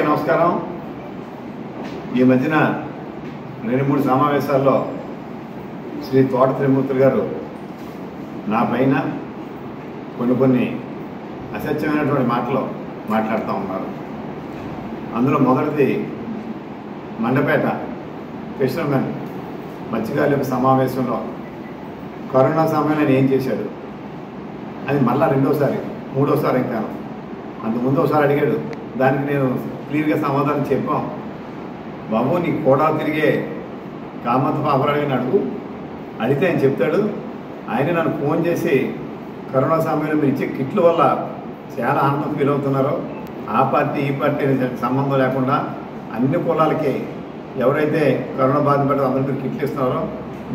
నమస్కారం. ఈ మధ్యన 2-3 సమావేశాల్లో శ్రీ తోట త్రిమూర్తులు గారు నా పైన కొన్ని అసత్యమైనటువంటి మాటలు మాట్లాడుతూ ఉన్నారు. అందులో మొదటిది మండపేట ఫిషర్మెన్ మత్స్యకారుల సమావేశంలో కరోనా సమయంలో ఏం చేశాడు అది మళ్ళా రెండోసారి మూడోసారి ఇంకా అంతకుముందు ఒకసారి అడిగాడు. దానికి నేను క్లియర్గా సమాధానం చెప్పాం. బాబు నీకు కూడా తిరిగే కామంత పాపరాడిని అడుగు, అడిగితే ఆయన చెప్తాడు. ఆయన నన్ను ఫోన్ చేసి కరోనా సమయంలో మీరు ఇచ్చే కిట్ల వల్ల చాలా ఆనందం ఫీల్ అవుతున్నారు. ఆ పార్టీ ఈ పార్టీ సంబంధం లేకుండా అన్ని కులాలకి ఎవరైతే కరోనా బాధపడ్డారో అందరికీ కిట్లు ఇస్తున్నారో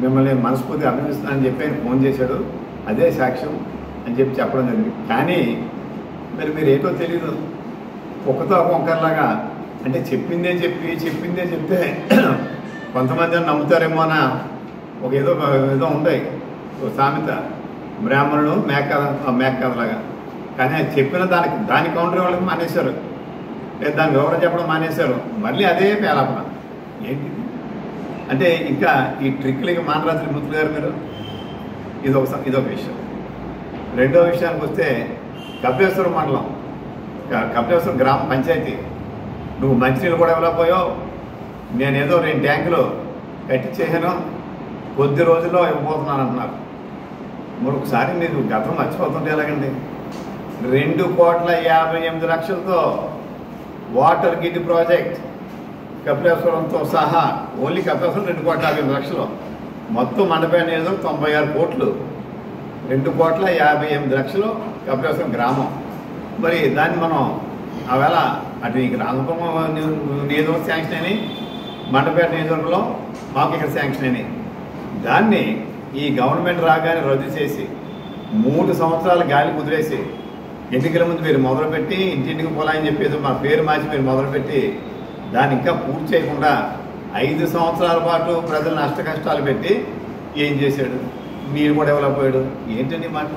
మిమ్మల్ని మనస్ఫూర్తిగా అభినందిస్తున్నానని చెప్పి ఆయన ఫోన్ చేశాడు. అదే సాక్ష్యం అని చెప్పడం జరిగింది. కానీ మరి మీరు ఏంటో తెలీదు, ఒక్కతో ఒక్కరిలాగా అంటే చెప్పిందే చెప్తే కొంతమంది నమ్ముతారేమో అన్న ఒక ఏదో ఉంటాయి సామెత, బ్రాహ్మణుడు మేకలాగా. కానీ చెప్పిన దాని కౌంటర్ వాళ్ళకి మానేశారు, లేదా దాని వివరం చెప్పడం మానేశారు. మళ్ళీ అదే పేలాపన ఏంటిది అంటే ఇంకా ఈ ట్రిక్లకి మానరాత్రి ముత్తులు గారు మీరు ఇదొక విషయం. రెండో విషయానికి వస్తే కపిలేశ్వరం మండలం, కపిలేశ్వరం గ్రామ పంచాయతీ నువ్వు మంచినీళ్ళు కూడా ఇవ్వలేకపోయావు. నేనేదో 2 ట్యాంకులు కట్టించేసాను, కొద్ది రోజుల్లో ఇవ్వబోతున్నాను అంటున్నారు. మరొకసారి మీరు గతం మర్చిపోతుంటే ఎలాగండి? 2,58,00,000తో వాటర్ గిడ్ ప్రాజెక్ట్ కపిలేశ్వరంతో సహా ఓన్లీ కపిలేశ్వరం 2,58,00,000, మొత్తం మండపేట నియోజకవర్గం 96 కోట్లు, 2,58,00,000 కపిలేశ్వరం గ్రామం. మరి దాన్ని మనం ఆవేళ అటు నీకు రాజపురం నియోజకవర్గం శాంక్షన్ అయినాయి, మండపేట నియోజకవర్గంలో మాకు ఇక్కడ శాంక్షన్ అయినాయి. దాన్ని ఈ గవర్నమెంట్ రాగానే రద్దు చేసి 3 సంవత్సరాలు గాలి కుదిరేసి ఎన్నికల ముందు మీరు మొదలుపెట్టి ఇంటింటికి పోలాయని చెప్పేసి మా పేరు మార్చి మీరు మొదలుపెట్టి దాన్ని ఇంకా పూర్తి చేయకుండా 5 సంవత్సరాల పాటు ప్రజలు నష్ట కష్టాలు పెట్టి ఏం చేశాడు? మీరు కూడా డెవలప్ అయ్యాడు ఏంటండి మాట?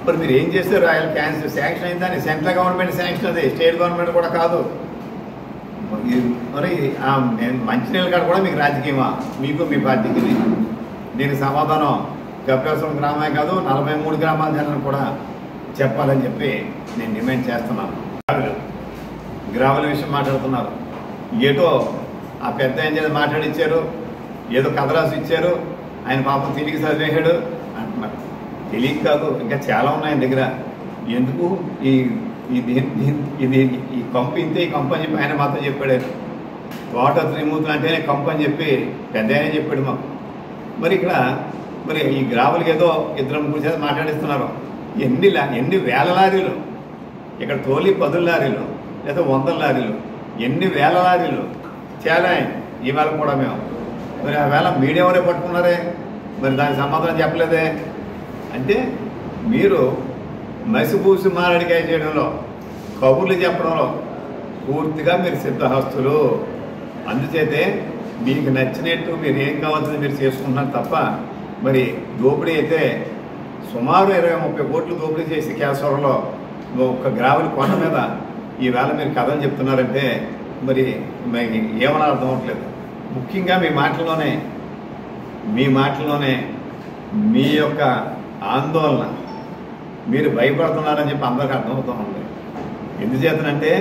మరి మీరు ఏం చేశారు? ఆయన క్యాన్సర్ శాంక్షన్ అయిందని సెంట్రల్ గవర్నమెంట్ శాంక్షన్, అది స్టేట్ గవర్నమెంట్ కూడా కాదు. మరి మంచినీళ్ళ కాడ కూడా మీకు రాజకీయమా? మీకు మీ పార్టీకి? దీనికి సమాధానం కపిలేశ్వరం గ్రామమే కాదు 43 గ్రామాల జనాలు కూడా చెప్పాలని చెప్పి నేను డిమాండ్ చేస్తున్నాను. గ్రామాల విషయం మాట్లాడుతున్నారు. ఏదో ఆ పెద్ద ఏం చేసి మాట్లాడిచ్చారు, ఏదో కథ రాసి ఇచ్చారు, ఆయన పాపం తిరిగి చదివేశాడు అంటున్నారు. తెలియక కాదు, ఇంకా చాలా ఉన్నాయి ఆయన దగ్గర. ఎందుకు ఇది ఈ కంపు ఇంతే, ఈ కంపు అని చెప్పి ఆయన మాత్రం చెప్పాడు. తోట త్రిమూర్తులు అంటేనే కంపు అని చెప్పి పెద్ద ఆయన చెప్పాడు మాకు. మరి ఇక్కడ మరి ఈ గ్రాములకి ఏదో 2-3 చేసి మాట్లాడిస్తున్నారు. ఎన్ని వేల లారీలు ఇక్కడ తోలి 10 లారీలు లేదా 100 లారీలు, ఎన్ని వేల లారీలు చాలా ఈవేళ కూడా మేము. మరి ఆ వేళ మీడియా ఎవరే పట్టుకున్నారే, మరి దానికి సమాధానం చెప్పలేదే. అంటే మీరు మసిపూసి మారడికాయ చేయడంలో, కబుర్లు చెప్పడంలో పూర్తిగా మీరు సిద్ధహస్తులు. అందుచేతే మీకు నచ్చినట్టు మీరు ఏం కావాల్సింది మీరు చేసుకుంటున్నారు తప్ప మరి దోపిడీ అయితే సుమారు 20-30 కోట్లు దోపిడీ చేసి కేశవరంలో ఒక గ్రావెల్ కొండ మీద ఈవేళ మీరు కథలు చెప్తున్నారంటే మరి ఏమని అర్థం అవ్వట్లేదు. ముఖ్యంగా మీ మాటల్లోనే మీ యొక్క ఆందోళన, మీరు భయపడుతున్నారని చెప్పి అందరికీ అర్థమవుతూ ఉంది. ఎందుచేతనంటే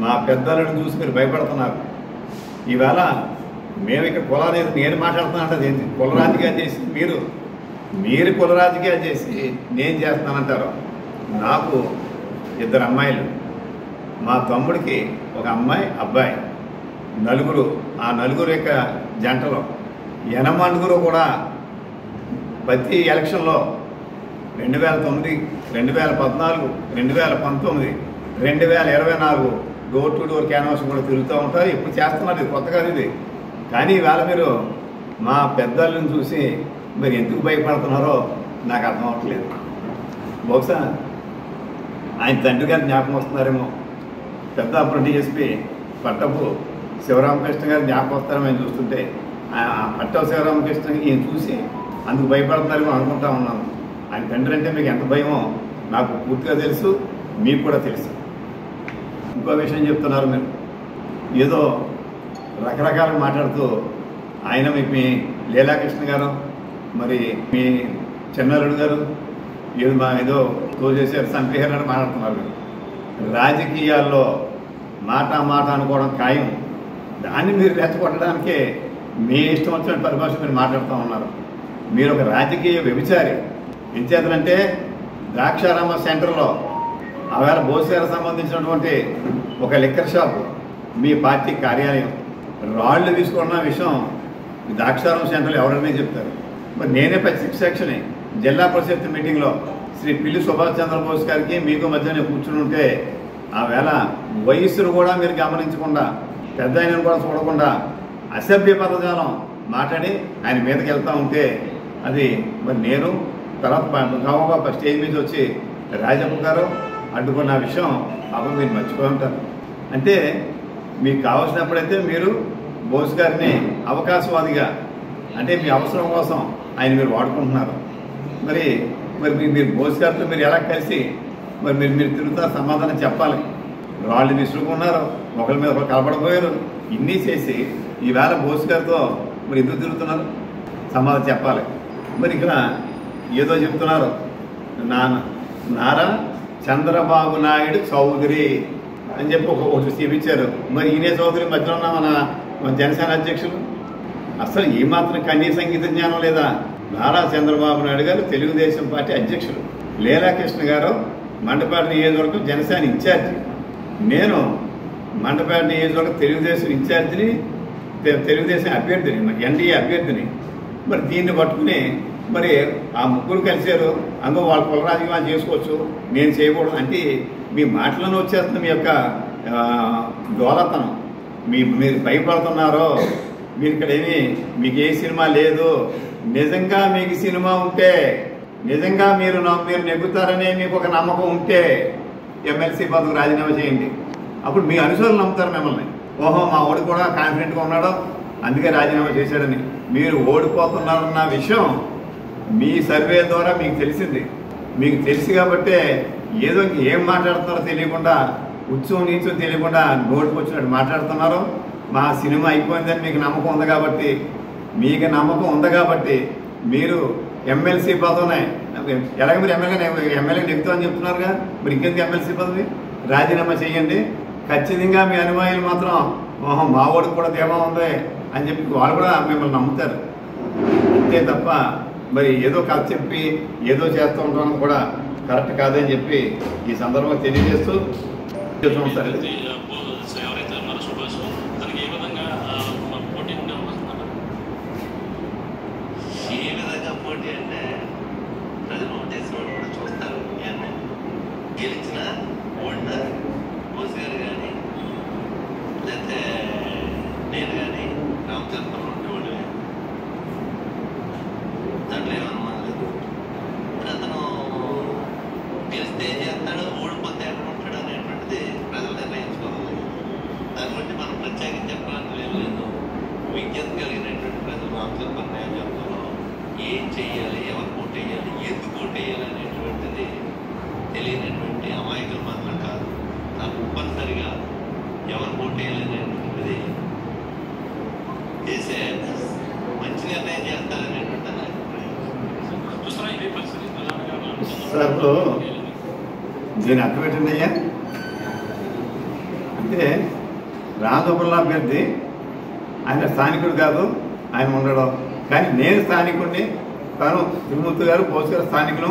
మా పెద్దలను చూసి మీరు భయపడుతున్నారు. ఈవేళ మేము ఇక్కడ కులాన్ని నేను మాట్లాడుతున్నానంటే ఏంటి? కుల రాజకీయాలు చేసి మీరు కుల రాజకీయాలు చేసి నేను చేస్తున్నానంటారు. నాకు 2 అమ్మాయిలు, మా తమ్ముడికి ఒక అమ్మాయి అబ్బాయి, నలుగురు. ఆ నలుగురు యొక్క జంటలో 8 కూడా ప్రతి ఎలక్షన్లో 2009, 2014, 2019, 2024 డోర్ టు డోర్ క్యాన్వాస్ కూడా తిరుగుతూ ఉంటారు. ఇప్పుడు చేస్తున్నారు, ఇది కొత్త కాదు ఇది. కానీ ఈవేళ మీరు మా పెద్దలను చూసి మీరు ఎందుకు భయపడుతున్నారో నాకు అర్థం అవ్వట్లేదు. బహుశా ఆయన తండ్రి గారు జ్ఞాపకం వస్తున్నారేమో. పెద్ద అప్పుడు డిఎస్పీ పట్టపు శివరామకృష్ణ గారు జ్ఞాపకం వస్తారని మేము చూస్తుంటే పట్టపు శివరామకృష్ణ ఈయన చూసి అందుకు భయపడుతున్నారేమో అనుకుంటా ఉన్నాను. ఆయన తండ్రి అంటే మీకు ఎంత భయమో నాకు పూర్తిగా తెలుసు, మీకు కూడా తెలుసు. ఇంకో విషయం చెప్తున్నారు మీరు, ఏదో రకరకాలుగా మాట్లాడుతూ ఆయన మీ లీలాకృష్ణ గారు, మరి మీ చెన్నల్లుడు గారు ఏదో తోచేసారు సంపేహారని మాట్లాడుతున్నారు. రాజకీయాల్లో మాట అనుకోవడం ఖాయం. దాన్ని మీరు రెచ్చగొట్టడానికే మీ ఇష్టం వచ్చిన పరిభాష మీరు మాట్లాడుతూ ఉన్నారు. మీరు ఒక రాజకీయ వ్యభిచారి. ఏం చేతనంటే ద్రాక్షారామ సెంటర్లో ఆవేళ బోసారికి సంబంధించినటువంటి ఒక లిక్కర్ షాపు, మీ పార్టీ కార్యాలయం, రాళ్లు తీసుకున్న విషయం ద్రాక్షారామ సెంటర్లో ఎవరైనా చెప్తారు. మరి నేనే ప్రత్యక్షని జిల్లా పరిషత్ మీటింగ్లో శ్రీ పిల్లి సుభాష్ చంద్రబోస్ గారికి మీకు మధ్య నేను కూర్చుని ఉంటే ఆవేళ వయస్సును కూడా మీరు గమనించకుండా, పెద్ద ఆయనను కూడా చూడకుండా అసభ్య పదజాలం మాట్లాడి ఆయన మీదకి వెళ్తూ ఉంటే అది మరి నేను తర్వాత స్టేజ్ మీద వచ్చి రాజప్ప గారు అడ్డుకున్న విషయం అప్పుడు మీరు మర్చిపోయి ఉంటారు. అంటే మీకు కావాల్సినప్పుడైతే మీరు బోస్ గారిని అవకాశవాదిగా, అంటే మీ అవసరం కోసం ఆయన మీరు వాడుకుంటున్నారు. మరి మీరు బోస్ గారితో మీరు ఎలా కలిసి మరి మీరు తిరుగుతారు, సమాధానం చెప్పాలి. వాళ్ళు విసురుకున్నారు, ఒకరి మీద ఒకరు కలపడిపోయారు, ఇన్ని చేసి ఈవేళ బోస్ గారితో మరి ఎందుకు తిరుగుతున్నారు, సమాధానం చెప్పాలి. మరి ఇక్కడ ఏదో చెప్తున్నారు, నారా చంద్రబాబు నాయుడు చౌదరి అని చెప్పి ఒకటి చూపించారు. మరి ఈయనే చౌదరి మధ్యలో ఉన్న మన జనసేన అధ్యక్షులు అసలు ఏమాత్రం కనీస సంగీత జ్ఞానం లేదా? నారా చంద్రబాబు నాయుడు గారు తెలుగుదేశం పార్టీ అధ్యక్షులు, లీలాకృష్ణ గారు మండపేట నియోజకవర్గం జనసేన ఇన్ఛార్జి, నేను మండపేట నియోజకవర్గం తెలుగుదేశం ఇన్ఛార్జిని, తెలుగుదేశం అభ్యర్థిని, ఎన్డీఏ అభ్యర్థిని. మరి దీన్ని పట్టుకుని మరి ఆ ముగ్గురు కలిశారు, అందులో వాళ్ళ కుల రాజకీయాలు చేసుకోవచ్చు, నేను చేయకూడదు అంటే మీ మాటలను వచ్చేస్తున్న మీ యొక్క డోలతనం. మీరు భయపడుతున్నారో, మీరు ఇక్కడ మీకు ఏ సినిమా లేదు. నిజంగా మీకు సినిమా ఉంటే, నిజంగా మీరు నెగ్గుతారనే మీకు ఒక నమ్మకం ఉంటే ఎమ్మెల్సీ పదవికి రాజీనామా చేయండి. అప్పుడు మీ అనుచరులు నమ్ముతారు మిమ్మల్ని. ఓహో మా ఓడి కూడా కాన్ఫిడెంట్గా ఉన్నాడు అందుకే రాజీనామా చేశాడని. మీరు ఓడిపోతున్నారన్న విషయం మీ సర్వే ద్వారా మీకు తెలిసింది. మీకు తెలిసి కాబట్టే ఏదో ఏం మాట్లాడుతున్నారో తెలియకుండా, ఉత్సవం నీచం తెలియకుండా నోటికి వచ్చినట్టు మాట్లాడుతున్నారు. మా సినిమా అయిపోయిందని మీకు నమ్మకం ఉంది కాబట్టి, మీరు ఎమ్మెల్సీ పదవినే ఎలాగ మీరు ఎమ్మెల్యే నెగ్గుతామని చెప్తున్నారుగా, మరి ఇంకెందుకు ఎమ్మెల్సీ పదవి? రాజీనామా చేయండి. ఖచ్చితంగా మీ అనుమానులు మాత్రం ఓహో మా ఓడికి కూడా ధీమా ఉంది అని చెప్పి వాళ్ళు కూడా మిమ్మల్ని నమ్ముతారు. అంతే తప్ప మరి ఏదో కథ చెప్పి ఏదో చేస్తూ ఉంటాం కూడా కరెక్ట్ కాదని చెప్పి ఈ సందర్భంగా తెలియజేస్తూ సరే. ఏ విధంగా పోటీ అంటే ప్రజలు ఓటేసేవాళ్ళు కూడా చూస్తారు. గెలిచిన ఓడినా బోస్ గారు కానీ లేకపోతే నేను కానీ రామచంద్రపురం ఉండేవాళ్ళు, దాంట్లో ఏమనుమానం లేదు. మరి అతను గెలిస్తే ఏం చేస్తాడు, ఓడిపోతే ఎక్కడ ఉంటాడు అనేటువంటిది ప్రజలు నిర్ణయించుకోవాలి. దాన్ని బట్టి మనం ప్రత్యేకంగా చెప్పాలని ఏం లేదు. విజ్ఞప్తి కలిగినటువంటి ప్రజలు రామచంద్రపురం నియోజకవర్గంలో ఏం చెయ్యాలి, ఎవరు ఓటు వేయాలి, ఎందుకు ఓటు వేయాలి అనేటువంటిది తెలియనటువంటి అమాయకులు మాత్రం కాదు. తప్పనిసరిగా ఎవరు ఓటు వేయాలి అనేటువంటిది చేసే మంచి నిర్ణయం చేస్తారనేటువంటి నా అభిప్రాయం. సార్ దీని అర్థం ఏంటండయ్యా అంటే రామచంద్రపురం అభ్యర్థి ఆయన స్థానికుడు కాదు, ఆయన ఉండడం. కానీ నేను స్థానికుడిని, తను తిరుమూర్తి గారు బోస్ గారు స్థానికులు.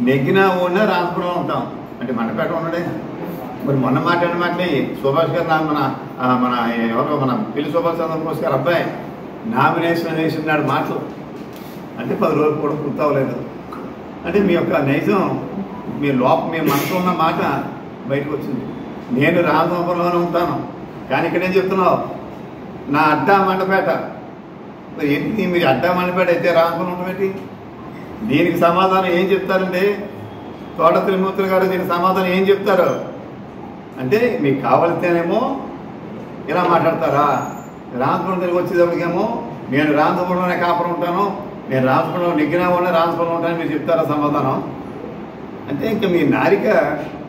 నెగ్గినా ఓడినా రామపురంలో ఉంటాం అంటే మండపేట ఉన్నాడే. మరి మొన్న మాట్లాడిన మాటలే సుభాష్ గారు మన ఎవరో మన పిల్లి సుభాష్ చంద్రబోస్ గారు అబ్బాయి నామినేషన్ వేసినాడు మాటలు అంటే 10 రోజులు కూడా పూర్తవలేదు. అంటే మీ యొక్క నైజం, మీ మనసులో ఉన్న మాట బయటకు వచ్చింది. నేను రామపురంలోనే ఉంటాను, కానీ ఇక్కడేం చెప్తున్నావు నా అడ్డా మండపేట. మరి ఏంటి మీరు అడ్డా మండపేట అయితే రామపురం ఉండబెట్టి దీనికి సమాధానం ఏం చెప్తారండి? తోట త్రిమూర్తులు గారు దీనికి సమాధానం ఏం చెప్తారు అంటే, మీకు కావాలితేనేమో ఇలా మాట్లాడతారా? రామపురం తిరిగి వచ్చేటప్పటికేమో నేను రామపురంలోనే కాపురం ఉంటాను, నేను రామపురంలో నెగ్గినా ఉన్నా రామపురంలో ఉంటానని మీరు చెప్తారా సమాధానం? అంటే ఇంకా మీ నారిక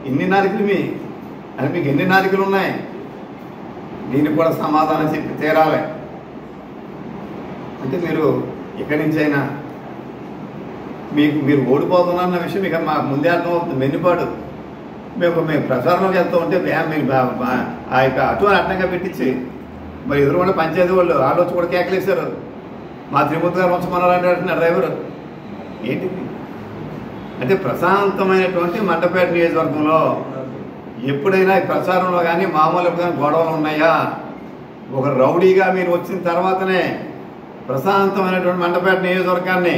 ఇన్ని నారికలు మీ అని మీకు ఎన్ని నాలుకలు ఉన్నాయి? దీనికి కూడా సమాధానం చెప్పి తీరాలి. అంటే మీరు ఇక్కడి నుంచి అయినా మీరు ఓడిపోతున్నారన్న విషయం మీకు మాకు ముందే అర్థమవుతుంది. మెన్నుపాటు మేము ప్రచారంలోకి వెళ్తూ ఉంటే మీరు ఆ యొక్క అటు అడ్డంగా పెట్టించి మరి ఎదురుకుండా పంచాయతీ వాళ్ళు వచ్చి కూడా కేకలేశారు. మా త్రిమూర్తి గారు ఉంచమన్నారంటే అంటున్నారు డ్రైవరు. ఏంటిది అంటే ప్రశాంతమైనటువంటి మండపేట నియోజకవర్గంలో ఎప్పుడైనా ఈ ప్రచారంలో కానీ మామూలు కానీ గొడవలు ఉన్నాయా? ఒక రౌడీగా మీరు వచ్చిన తర్వాతనే ప్రశాంతమైనటువంటి మండపేట నియోజకవర్గాన్ని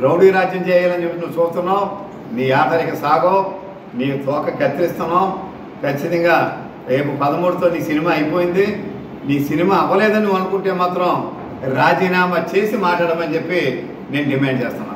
రౌడీ రాజ్యం చేయాలని చెప్పి నువ్వు చూస్తున్నావు. నీ ఆటరిక సాగో, నీ తోక కత్తిరిస్తున్నావు. ఖచ్చితంగా రేపు 13తో నీ సినిమా అయిపోయింది. నీ సినిమా అవ్వలేదని నువ్వు అనుకుంటే మాత్రం రాజీనామా చేసి మాట్లాడమని చెప్పి నేను డిమాండ్ చేస్తున్నాను.